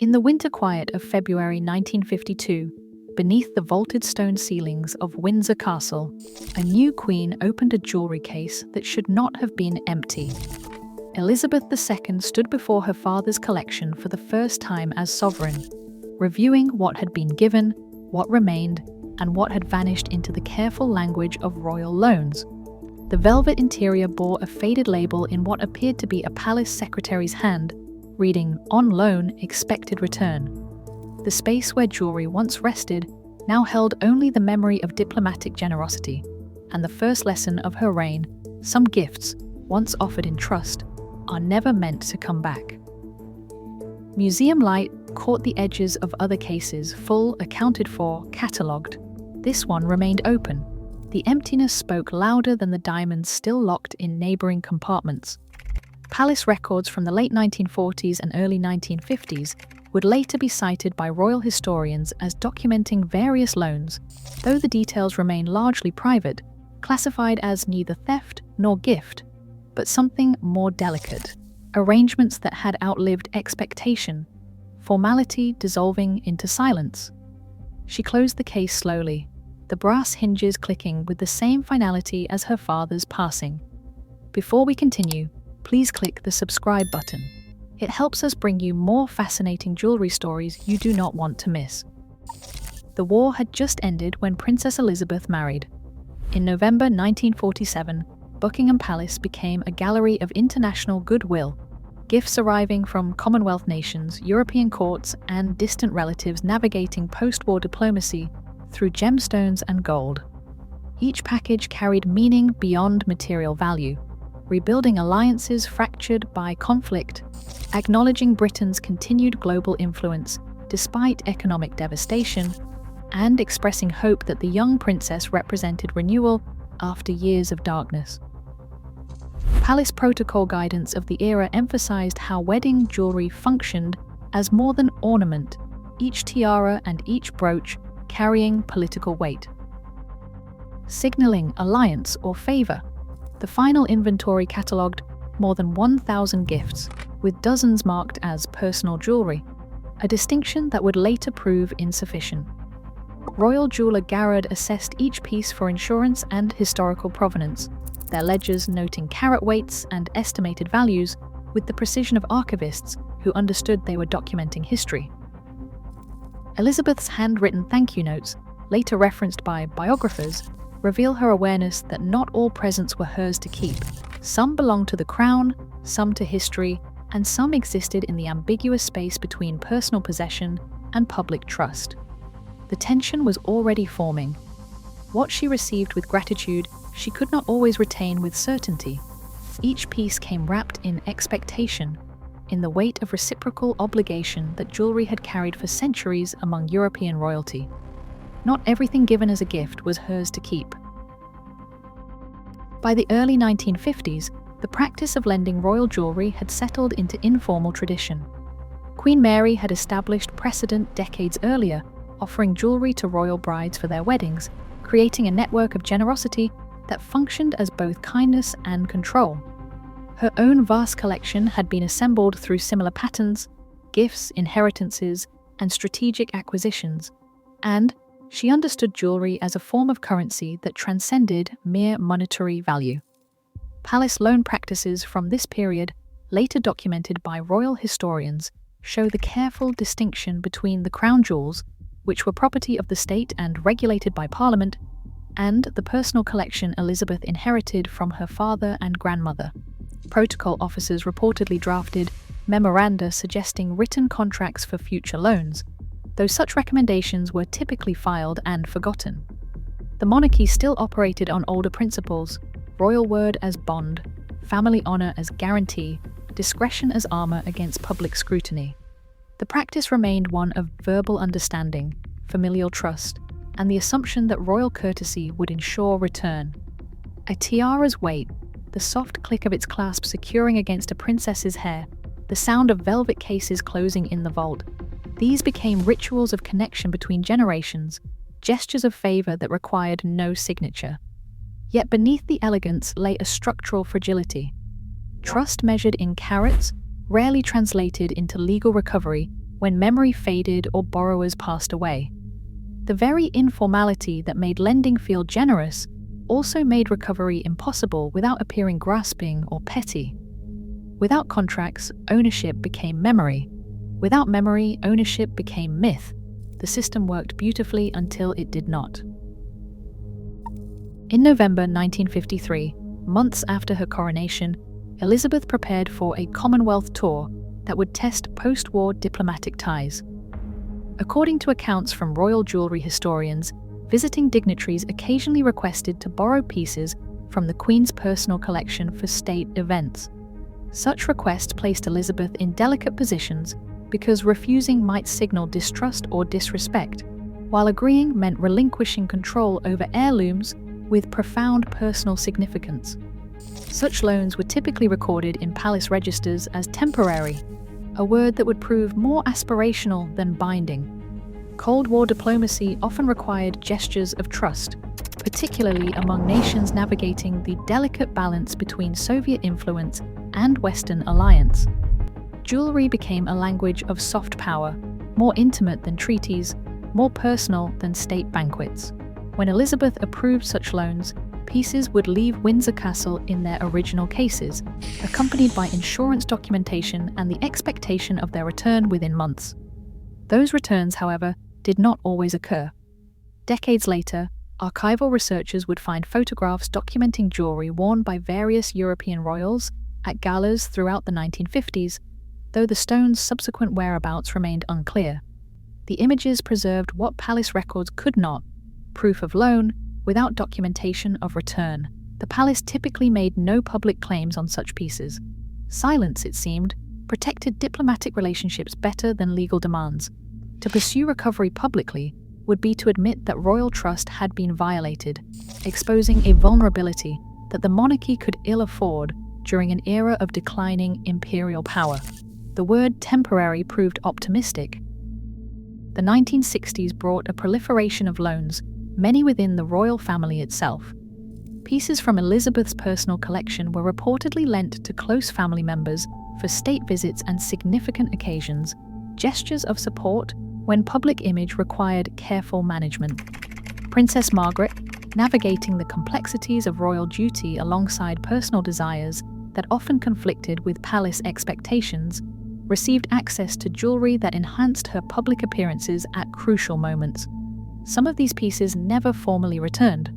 In the winter quiet of February 1952, beneath the vaulted stone ceilings of Windsor Castle, a new queen opened a jewellery case that should not have been empty. Elizabeth II stood before her father's collection for the first time as sovereign, reviewing what had been given, what remained, and what had vanished into the careful language of royal loans. The velvet interior bore a faded label in what appeared to be a palace secretary's hand, reading, "On loan, expected return." The space where jewellery once rested now held only the memory of diplomatic generosity, and the first lesson of her reign: some gifts, once offered in trust, are never meant to come back. Museum light caught the edges of other cases, full, accounted for, catalogued. This one remained open. The emptiness spoke louder than the diamonds still locked in neighbouring compartments. Palace records from the late 1940s and early 1950s would later be cited by royal historians as documenting various loans, though the details remain largely private, classified as neither theft nor gift, but something more delicate. Arrangements that had outlived expectation, formality dissolving into silence. She closed the case slowly, the brass hinges clicking with the same finality as her father's passing. Before we continue, please click the subscribe button. It helps us bring you more fascinating jewellery stories you do not want to miss. The war had just ended when Princess Elizabeth married. In November 1947, Buckingham Palace became a gallery of international goodwill, gifts arriving from Commonwealth nations, European courts, and distant relatives navigating post-war diplomacy through gemstones and gold. Each package carried meaning beyond material value, rebuilding alliances fractured by conflict, acknowledging Britain's continued global influence despite economic devastation, and expressing hope that the young princess represented renewal after years of darkness. Palace protocol guidance of the era emphasized how wedding jewelry functioned as more than ornament, each tiara and each brooch carrying political weight. Signaling alliance or favor, the final inventory catalogued more than 1,000 gifts, with dozens marked as personal jewelry, a distinction that would later prove insufficient. Royal jeweller Garrard assessed each piece for insurance and historical provenance, their ledgers noting carat weights and estimated values with the precision of archivists who understood they were documenting history. Elizabeth's handwritten thank you notes, later referenced by biographers, reveal her awareness that not all presents were hers to keep. Some belonged to the crown, some to history, and some existed in the ambiguous space between personal possession and public trust. The tension was already forming. What she received with gratitude, she could not always retain with certainty. Each piece came wrapped in expectation, in the weight of reciprocal obligation that jewelry had carried for centuries among European royalty. Not everything given as a gift was hers to keep. By the early 1950s, the practice of lending royal jewelry had settled into informal tradition. Queen Mary had established precedent decades earlier, offering jewelry to royal brides for their weddings, creating a network of generosity that functioned as both kindness and control. Her own vast collection had been assembled through similar patterns, gifts, inheritances, and strategic acquisitions, and she understood jewelry as a form of currency that transcended mere monetary value. Palace loan practices from this period, later documented by royal historians, show the careful distinction between the crown jewels, which were property of the state and regulated by Parliament, and the personal collection Elizabeth inherited from her father and grandmother. Protocol officers reportedly drafted memoranda suggesting written contracts for future loans, though such recommendations were typically filed and forgotten. The monarchy still operated on older principles: royal word as bond, family honour as guarantee, discretion as armour against public scrutiny. The practice remained one of verbal understanding, familial trust, and the assumption that royal courtesy would ensure return. A tiara's weight, the soft click of its clasp securing against a princess's hair, the sound of velvet cases closing in the vault, these became rituals of connection between generations, gestures of favour that required no signature. Yet beneath the elegance lay a structural fragility. Trust measured in carats, rarely translated into legal recovery, when memory faded or borrowers passed away. The very informality that made lending feel generous also made recovery impossible without appearing grasping or petty. Without contracts, ownership became memory. Without memory, ownership became myth. The system worked beautifully until it did not. In November 1953, months after her coronation, Elizabeth prepared for a Commonwealth tour that would test post-war diplomatic ties. According to accounts from royal jewelry historians, visiting dignitaries occasionally requested to borrow pieces from the Queen's personal collection for state events. Such requests placed Elizabeth in delicate positions because refusing might signal distrust or disrespect, while agreeing meant relinquishing control over heirlooms with profound personal significance. Such loans were typically recorded in palace registers as temporary, a word that would prove more aspirational than binding. Cold War diplomacy often required gestures of trust, particularly among nations navigating the delicate balance between Soviet influence and Western alliance. Jewelry became a language of soft power, more intimate than treaties, more personal than state banquets. When Elizabeth approved such loans, pieces would leave Windsor Castle in their original cases, accompanied by insurance documentation and the expectation of their return within months. Those returns, however, did not always occur. Decades later, archival researchers would find photographs documenting jewelry worn by various European royals at galas throughout the 1950s, though the stone's subsequent whereabouts remained unclear. The images preserved what palace records could not: proof of loan, without documentation of return. The palace typically made no public claims on such pieces. Silence, it seemed, protected diplomatic relationships better than legal demands. To pursue recovery publicly would be to admit that royal trust had been violated, exposing a vulnerability that the monarchy could ill afford during an era of declining imperial power. The word temporary proved optimistic. The 1960s brought a proliferation of loans, many within the royal family itself. Pieces from Elizabeth's personal collection were reportedly lent to close family members for state visits and significant occasions, gestures of support when public image required careful management. Princess Margaret, navigating the complexities of royal duty alongside personal desires that often conflicted with palace expectations, received access to jewelry that enhanced her public appearances at crucial moments. Some of these pieces never formally returned.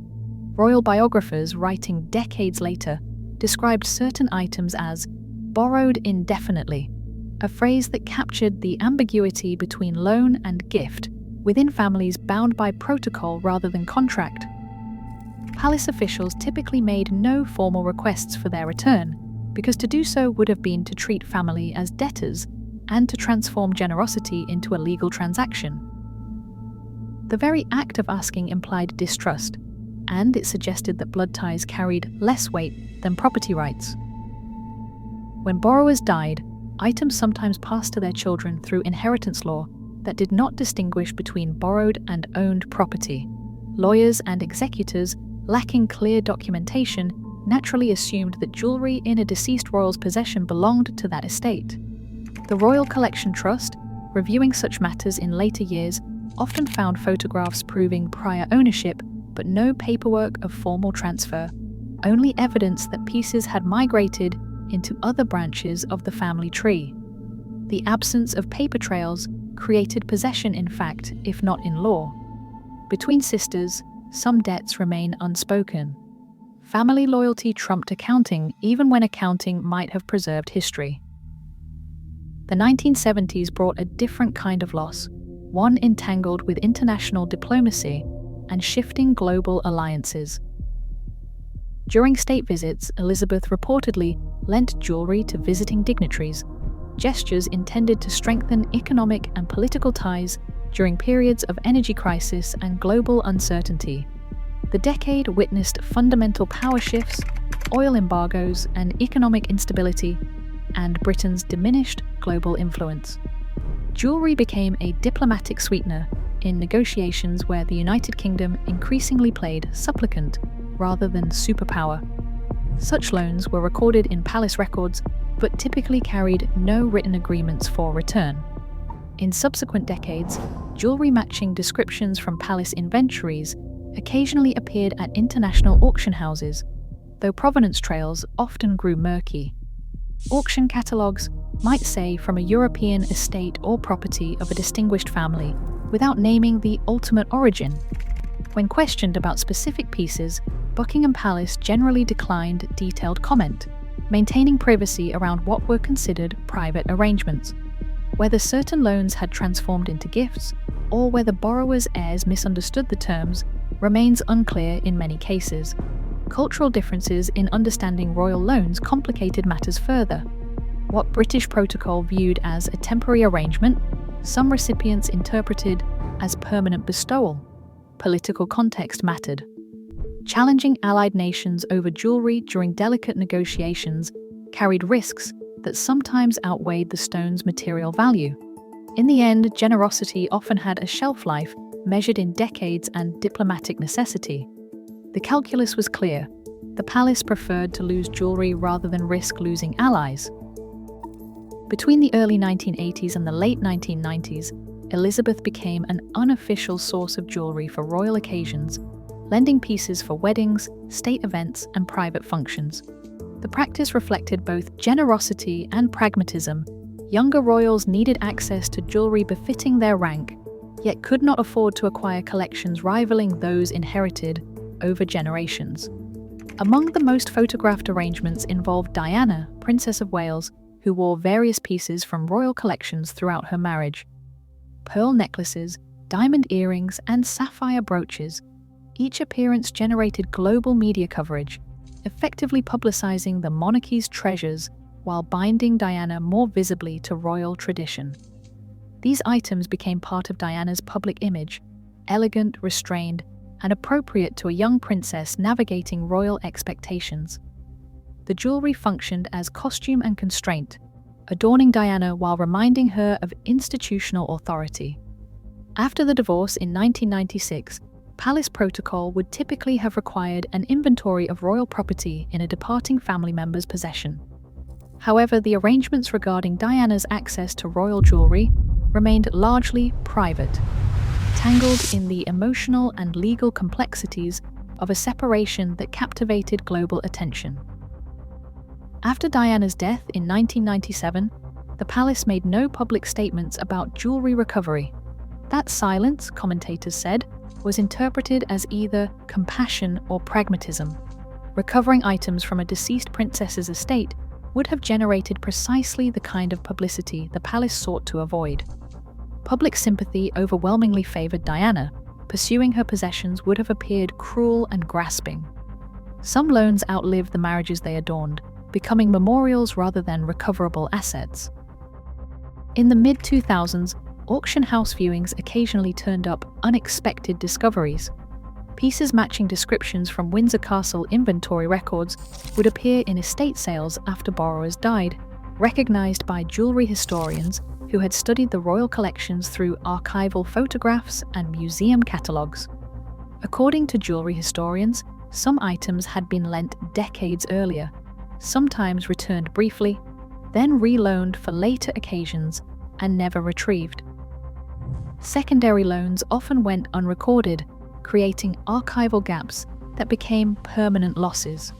Royal biographers, writing decades later, described certain items as borrowed indefinitely, a phrase that captured the ambiguity between loan and gift within families bound by protocol rather than contract. Palace officials typically made no formal requests for their return, because to do so would have been to treat family as debtors and to transform generosity into a legal transaction. The very act of asking implied distrust, and it suggested that blood ties carried less weight than property rights. When borrowers died, items sometimes passed to their children through inheritance law that did not distinguish between borrowed and owned property. Lawyers and executors, lacking clear documentation, naturally assumed that jewelry in a deceased royal's possession belonged to that estate. The Royal Collection Trust, reviewing such matters in later years, often found photographs proving prior ownership, but no paperwork of formal transfer, only evidence that pieces had migrated into other branches of the family tree. The absence of paper trails created possession in fact, if not in law. Between sisters, some debts remain unspoken. Family loyalty trumped accounting, even when accounting might have preserved history. The 1970s brought a different kind of loss, one entangled with international diplomacy and shifting global alliances. During state visits, Elizabeth reportedly lent jewelry to visiting dignitaries, gestures intended to strengthen economic and political ties during periods of energy crisis and global uncertainty. The decade witnessed fundamental power shifts, oil embargoes, and economic instability, and Britain's diminished global influence. Jewelry became a diplomatic sweetener in negotiations where the United Kingdom increasingly played supplicant rather than superpower. Such loans were recorded in palace records, but typically carried no written agreements for return. In subsequent decades, jewelry matching descriptions from palace inventories occasionally appeared at international auction houses, though provenance trails often grew murky. Auction catalogues might say from a European estate or property of a distinguished family, without naming the ultimate origin. When questioned about specific pieces, Buckingham Palace generally declined detailed comment, maintaining privacy around what were considered private arrangements. Whether certain loans had transformed into gifts, or whether borrowers' heirs misunderstood the terms, remains unclear in many cases. Cultural differences in understanding royal loans complicated matters further. What British protocol viewed as a temporary arrangement, some recipients interpreted as permanent bestowal. Political context mattered. Challenging allied nations over jewelry during delicate negotiations carried risks that sometimes outweighed the stone's material value. In the end, generosity often had a shelf life measured in decades and diplomatic necessity. The calculus was clear. The palace preferred to lose jewelry rather than risk losing allies. Between the early 1980s and the late 1990s, Elizabeth became an unofficial source of jewelry for royal occasions, lending pieces for weddings, state events, and private functions. The practice reflected both generosity and pragmatism. Younger royals needed access to jewelry befitting their rank, yet could not afford to acquire collections rivaling those inherited over generations. Among the most photographed arrangements involved Diana, Princess of Wales, who wore various pieces from royal collections throughout her marriage. Pearl necklaces, diamond earrings, and sapphire brooches. Each appearance generated global media coverage, effectively publicizing the monarchy's treasures while binding Diana more visibly to royal tradition. These items became part of Diana's public image, elegant, restrained, and appropriate to a young princess navigating royal expectations. The jewelry functioned as costume and constraint, adorning Diana while reminding her of institutional authority. After the divorce in 1996, palace protocol would typically have required an inventory of royal property in a departing family member's possession. However, the arrangements regarding Diana's access to royal jewelry remained largely private, tangled in the emotional and legal complexities of a separation that captivated global attention. After Diana's death in 1997, the palace made no public statements about jewelry recovery. That silence, commentators said, was interpreted as either compassion or pragmatism. Recovering items from a deceased princess's estate would have generated precisely the kind of publicity the palace sought to avoid. Public sympathy overwhelmingly favored Diana. Pursuing her possessions would have appeared cruel and grasping. Some loans outlived the marriages they adorned, becoming memorials rather than recoverable assets. In the mid-2000s, auction house viewings occasionally turned up unexpected discoveries. Pieces matching descriptions from Windsor Castle inventory records would appear in estate sales after borrowers died, recognized by jewelry historians who had studied the royal collections through archival photographs and museum catalogues. According to jewelry historians, some items had been lent decades earlier, sometimes returned briefly, then reloaned for later occasions and never retrieved. Secondary loans often went unrecorded, creating archival gaps that became permanent losses.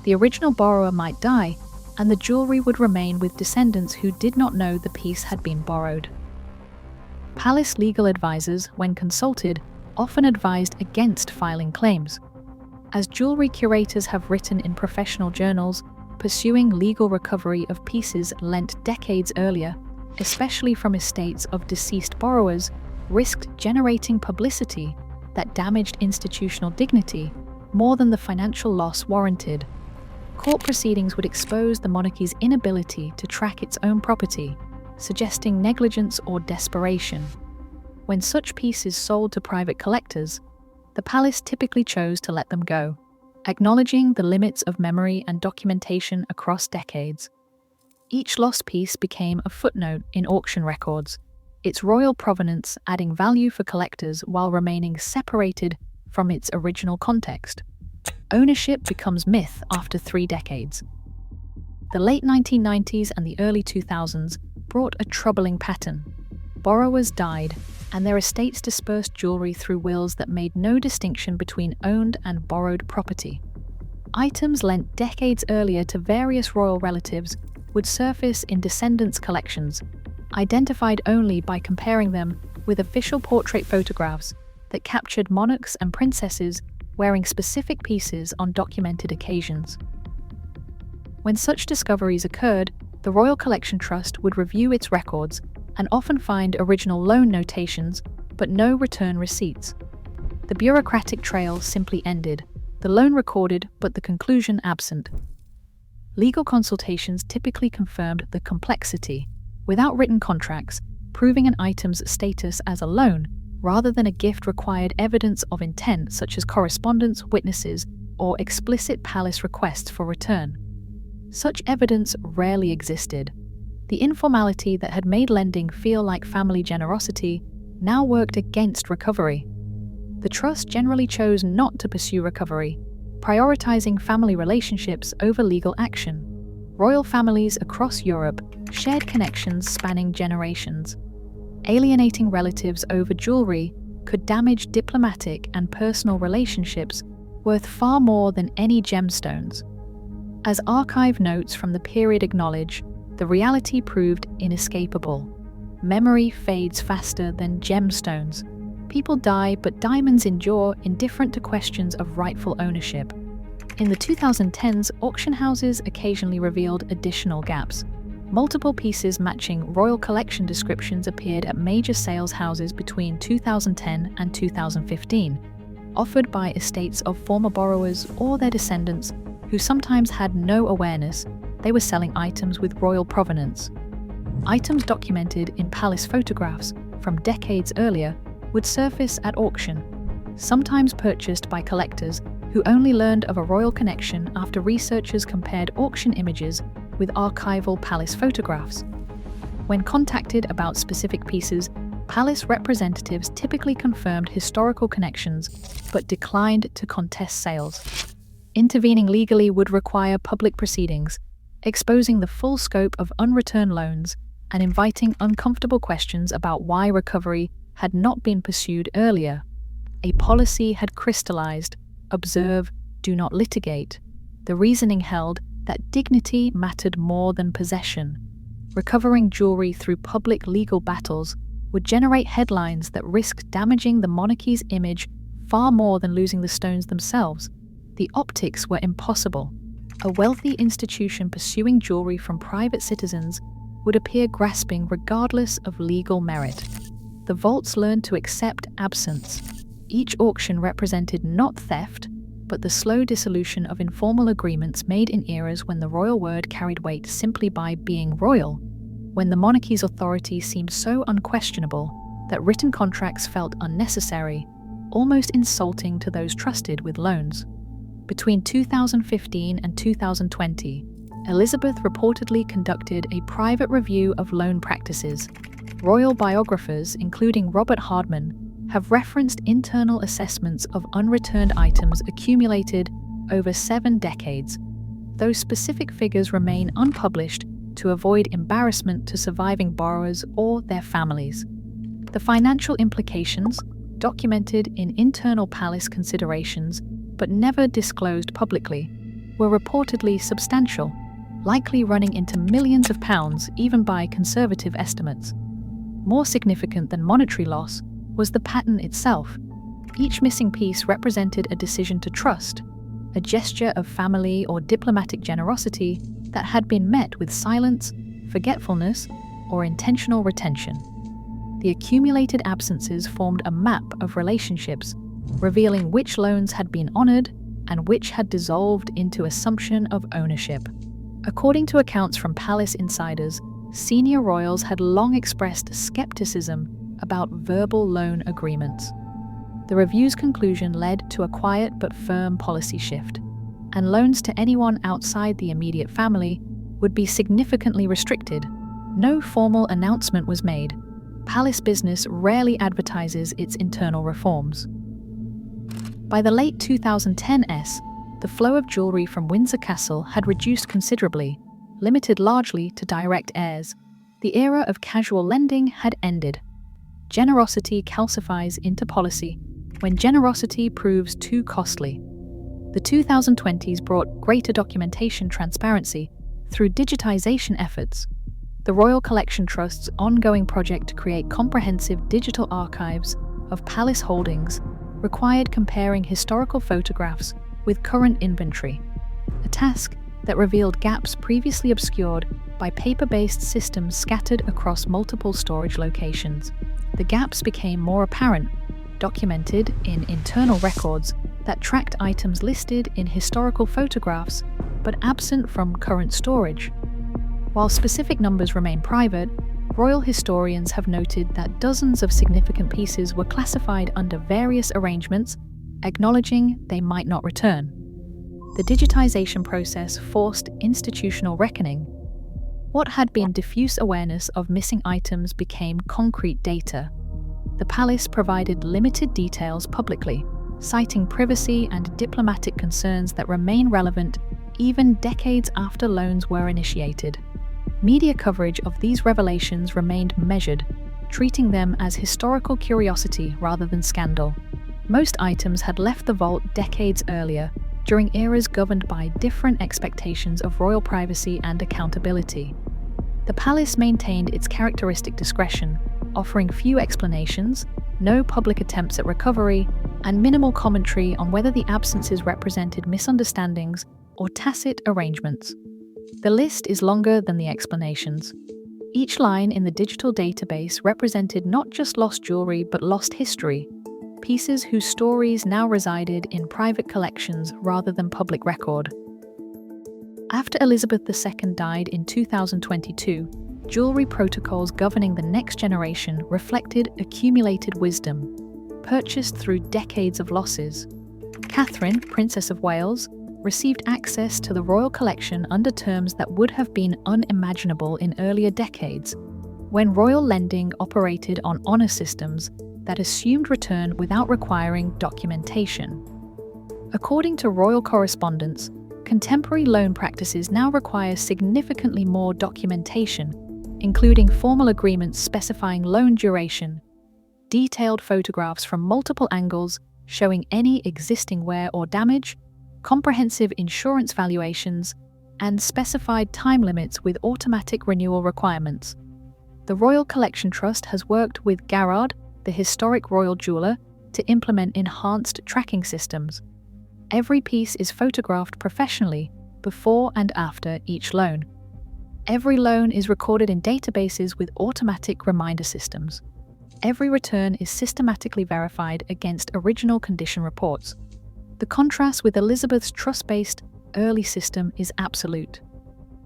The original borrower might die, and the jewelry would remain with descendants who did not know the piece had been borrowed. Palace legal advisors, when consulted, often advised against filing claims. As jewelry curators have written in professional journals, pursuing legal recovery of pieces lent decades earlier, especially from estates of deceased borrowers, risked generating publicity that damaged institutional dignity more than the financial loss warranted. Court proceedings would expose the monarchy's inability to track its own property, suggesting negligence or desperation. When such pieces sold to private collectors, the palace typically chose to let them go, acknowledging the limits of memory and documentation across decades. Each lost piece became a footnote in auction records, its royal provenance adding value for collectors while remaining separated from its original context. Ownership becomes myth after 3 decades. The late 1990s and the early 2000s brought a troubling pattern. Borrowers died, and their estates dispersed jewelry through wills that made no distinction between owned and borrowed property. Items lent decades earlier to various royal relatives would surface in descendants' collections, identified only by comparing them with official portrait photographs that captured monarchs and princesses wearing specific pieces on documented occasions. When such discoveries occurred, the Royal Collection Trust would review its records and often find original loan notations, but no return receipts. The bureaucratic trail simply ended, the loan recorded but the conclusion absent. Legal consultations typically confirmed the complexity, without written contracts, proving an item's status as a loan rather than a gift required evidence of intent such as correspondence, witnesses, or explicit palace requests for return. Such evidence rarely existed. The informality that had made lending feel like family generosity now worked against recovery. The trust generally chose not to pursue recovery, prioritizing family relationships over legal action. Royal families across Europe shared connections spanning generations. Alienating relatives over jewelry could damage diplomatic and personal relationships worth far more than any gemstones. As archive notes from the period acknowledge, the reality proved inescapable. Memory fades faster than gemstones. People die, but diamonds endure, indifferent to questions of rightful ownership. In the 2010s, auction houses occasionally revealed additional gaps. Multiple pieces matching royal collection descriptions appeared at major sales houses between 2010 and 2015, offered by estates of former borrowers or their descendants who sometimes had no awareness they were selling items with royal provenance. Items documented in palace photographs from decades earlier would surface at auction, sometimes purchased by collectors who only learned of a royal connection after researchers compared auction images with archival palace photographs. When contacted about specific pieces, palace representatives typically confirmed historical connections but declined to contest sales. Intervening legally would require public proceedings, exposing the full scope of unreturned loans and inviting uncomfortable questions about why recovery had not been pursued earlier. A policy had crystallized: observe, do not litigate. The reasoning held that dignity mattered more than possession. Recovering jewelry through public legal battles would generate headlines that risked damaging the monarchy's image far more than losing the stones themselves. The optics were impossible. A wealthy institution pursuing jewelry from private citizens would appear grasping regardless of legal merit. The vaults learned to accept absence. Each auction represented not theft, but the slow dissolution of informal agreements made in eras when the royal word carried weight simply by being royal, when the monarchy's authority seemed so unquestionable that written contracts felt unnecessary, almost insulting to those trusted with loans. Between 2015 and 2020, Elizabeth reportedly conducted a private review of loan practices. Royal biographers, including Robert Hardman, have referenced internal assessments of unreturned items accumulated over 7 decades. Those specific figures remain unpublished to avoid embarrassment to surviving borrowers or their families. The financial implications, documented in internal palace considerations but never disclosed publicly, were reportedly substantial, likely running into millions of pounds even by conservative estimates. More significant than monetary loss was the pattern itself. Each missing piece represented a decision to trust, a gesture of family or diplomatic generosity that had been met with silence, forgetfulness, or intentional retention. The accumulated absences formed a map of relationships, revealing which loans had been honored and which had dissolved into assumption of ownership. According to accounts from palace insiders, senior royals had long expressed skepticism about verbal loan agreements. The review's conclusion led to a quiet but firm policy shift, and loans to anyone outside the immediate family would be significantly restricted. No formal announcement was made. Palace business rarely advertises its internal reforms. By the late 2010s, the flow of jewelry from Windsor Castle had reduced considerably, limited largely to direct heirs. The era of casual lending had ended. generosity calcifies into policy when generosity proves too costly. The 2020s brought greater documentation transparency through digitization efforts. The Royal Collection Trust's ongoing project to create comprehensive digital archives of palace holdings required comparing historical photographs with current inventory, a task that revealed gaps previously obscured by paper-based systems scattered across multiple storage locations. The gaps became more apparent, documented in internal records that tracked items listed in historical photographs but absent from current storage. While specific numbers remain private, royal historians have noted that dozens of significant pieces were classified under various arrangements, acknowledging they might not return. The digitization process forced institutional reckoning. What had been diffuse awareness of missing items became concrete data. The palace provided limited details publicly, citing privacy and diplomatic concerns that remain relevant even decades after loans were initiated. Media coverage of these revelations remained measured, treating them as historical curiosity rather than scandal. Most items had left the vault decades earlier, during eras governed by different expectations of royal privacy and accountability. The palace maintained its characteristic discretion, offering few explanations, no public attempts at recovery, and minimal commentary on whether the absences represented misunderstandings or tacit arrangements. The list is longer than the explanations. Each line in the digital database represented not just lost jewelry but lost history, pieces whose stories now resided in private collections rather than public record. After Elizabeth II died in 2022, jewelry protocols governing the next generation reflected accumulated wisdom, purchased through decades of losses. Catherine, Princess of Wales, received access to the royal collection under terms that would have been unimaginable in earlier decades, when royal lending operated on honour systems that assumed return without requiring documentation. According to royal correspondence, contemporary loan practices now require significantly more documentation, including formal agreements specifying loan duration, detailed photographs from multiple angles showing any existing wear or damage, comprehensive insurance valuations, and specified time limits with automatic renewal requirements. The Royal Collection Trust has worked with Garrard, the historic royal jeweller, to implement enhanced tracking systems. Every piece is photographed professionally before and after each loan. Every loan is recorded in databases with automatic reminder systems. Every return is systematically verified against original condition reports. The contrast with Elizabeth's trust-based, early system is absolute.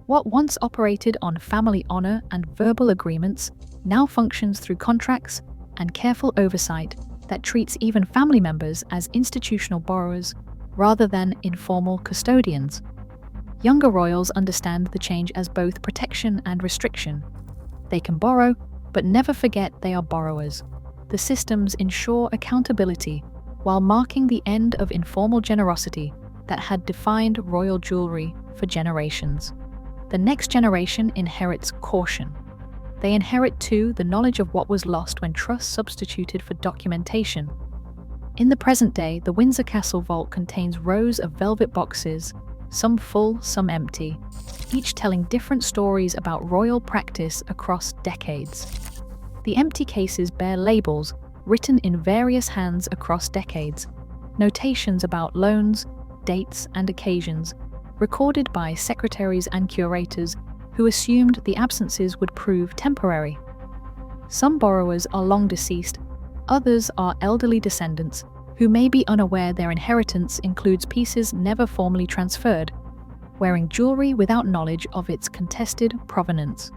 What once operated on family honour and verbal agreements now functions through contracts and careful oversight that treats even family members as institutional borrowers rather than informal custodians. Younger royals understand the change as both protection and restriction. They can borrow, but never forget they are borrowers. The systems ensure accountability while marking the end of informal generosity that had defined royal jewelry for generations. The next generation inherits caution. They inherit, too, the knowledge of what was lost when trust substituted for documentation. In the present day, the Windsor Castle vault contains rows of velvet boxes, some full, some empty, each telling different stories about royal practice across decades. The empty cases bear labels written in various hands across decades, notations about loans, dates, and occasions, recorded by secretaries and curators who assumed the absences would prove temporary. Some borrowers are long deceased, others are elderly descendants who may be unaware their inheritance includes pieces never formally transferred, wearing jewelry without knowledge of its contested provenance.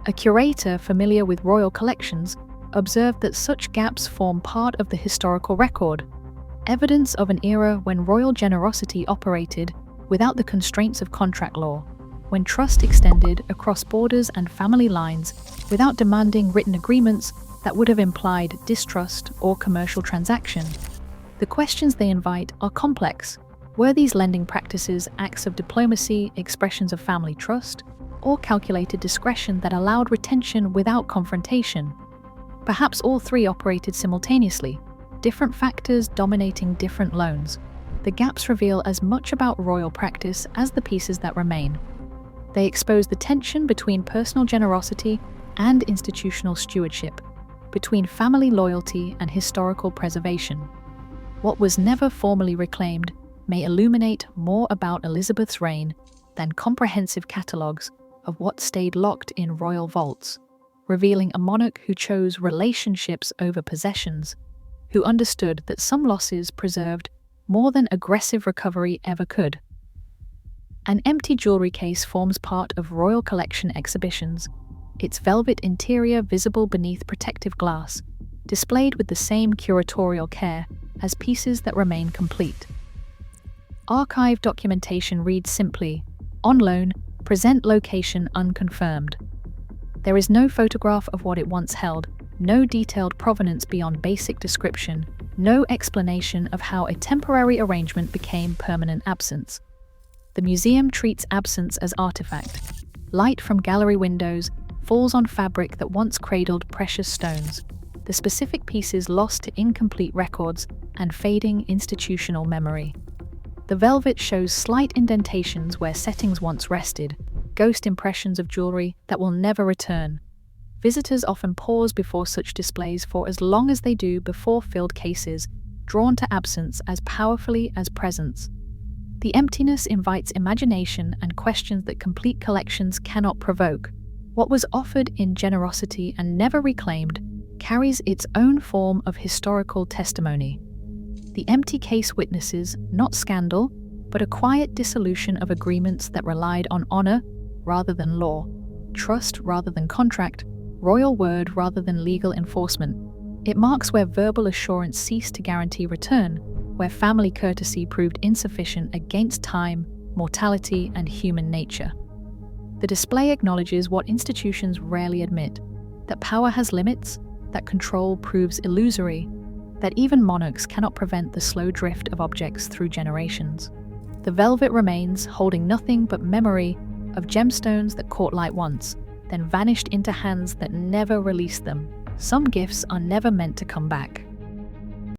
A curator familiar with royal collections observed that such gaps form part of the historical record, evidence of an era when royal generosity operated without the constraints of contract law, when trust extended across borders and family lines without demanding written agreements that would have implied distrust or commercial transaction. The questions they invite are complex. Were these lending practices acts of diplomacy, expressions of family trust, or calculated discretion that allowed retention without confrontation? Perhaps all three operated simultaneously, different factors dominating different loans. The gaps reveal as much about royal practice as the pieces that remain. They expose the tension between personal generosity and institutional stewardship, between family loyalty and historical preservation. What was never formally reclaimed may illuminate more about Elizabeth's reign than comprehensive catalogues of what stayed locked in royal vaults, revealing a monarch who chose relationships over possessions, who understood that some losses preserved more than aggressive recovery ever could. An empty jewelry case forms part of royal collection exhibitions, its velvet interior visible beneath protective glass, displayed with the same curatorial care as pieces that remain complete. Archive documentation reads simply, "On loan, present location unconfirmed." There is no photograph of what it once held, no detailed provenance beyond basic description, no explanation of how a temporary arrangement became permanent absence. The museum treats absence as artifact. Light from gallery windows falls on fabric that once cradled precious stones, the specific pieces lost to incomplete records and fading institutional memory. The velvet shows slight indentations where settings once rested, ghost impressions of jewelry that will never return. Visitors often pause before such displays for as long as they do before filled cases, drawn to absence as powerfully as presence. The emptiness invites imagination and questions that complete collections cannot provoke. What was offered in generosity and never reclaimed carries its own form of historical testimony. The empty case witnesses not scandal, but a quiet dissolution of agreements that relied on honor rather than law, trust rather than contract, royal word rather than legal enforcement. It marks where verbal assurance ceased to guarantee return, where family courtesy proved insufficient against time, mortality, and human nature. The display acknowledges what institutions rarely admit, that power has limits, that control proves illusory, that even monarchs cannot prevent the slow drift of objects through generations. The velvet remains, holding nothing but memory of gemstones that caught light once, then vanished into hands that never released them. Some gifts are never meant to come back.